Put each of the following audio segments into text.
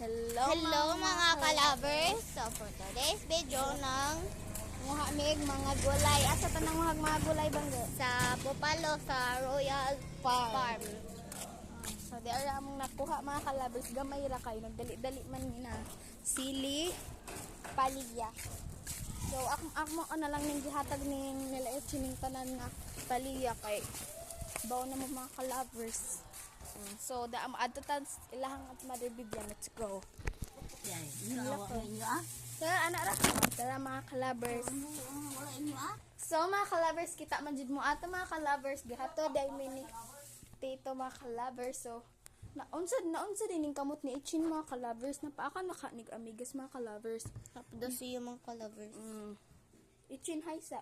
Hello mga kalabers. So for today's video ng Muhamig mga gulay. Asa tanang mga gulay bangga? sa Pupalo sa Royal Farm. So di ara among nakuha mga kalabers, gamay ra kayo nagdali-dali man ni na sili, palya. So ako na lang ning gihatag ning nila chining tanan nga palya kay bawo na mo mga kalabers. So da am adto tan ilahang at mother bigyan, let's go. Yan, ikaw inyo ah. So anak ra tara mga kalabers. Wala inyo ah. So mga kalabers, kita man jud mo ato mga kalabers gihato day mini tito mga kalabers. So naunsa din ning kamot ni Ichin mga kalabers, napaaka nakanig amigas mga kalabers. Tapos yung mga kalabers. Ichin hi sa.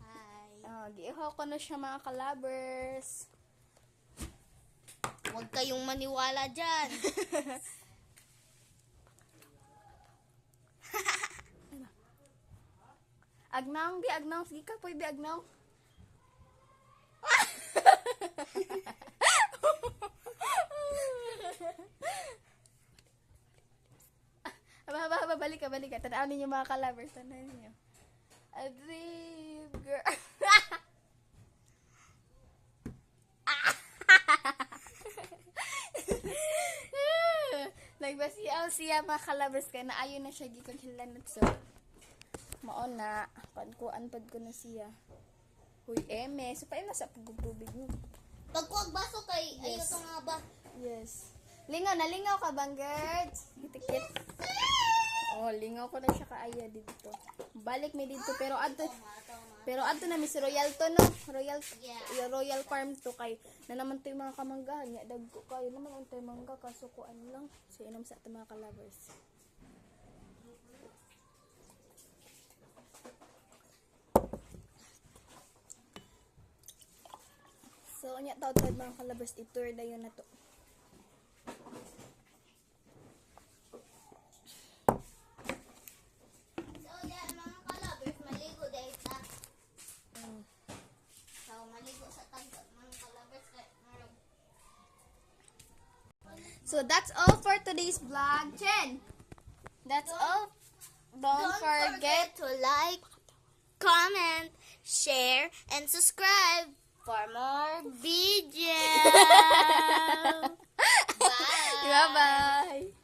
Hi. Giihaw ko na siya mga kalabers. Huwag kayong maniwala dyan. Agnaw sige ka poy bi agnaw. Balik ka. Tanaw ninyo mga kalabers, tanaw ninyo. A dream girl. Nagbasiyaw siya mga kalabers kaya naayon na siya gikon hilanot so. Mao na pankuan pad ko na siya. Huy eme, so pa na sa pagtubig mo. Pagkuwag baso kay Yes. ayo to nga ba? Yes. Lingaw ka bang girls? Itikit. Oh, lingaw ko na siya kaaya dito. Balik mi dito pero adto na mi si Royal to no. Royal Farm to kay na naman to yung mga kamanggahan nya dagko kayo naman untay mangga kaso kuan lang sa inom sa mga kalabers. So nya taud mga kalabers itour dayon na to. So yan mga kalabers, maligo dahil sa so maligo sa tagkat mga kalabers kay So that's all for today's vlog. Chen. That's all. Don't forget to like, comment, share, and subscribe for more videos. Bye. Bye-bye.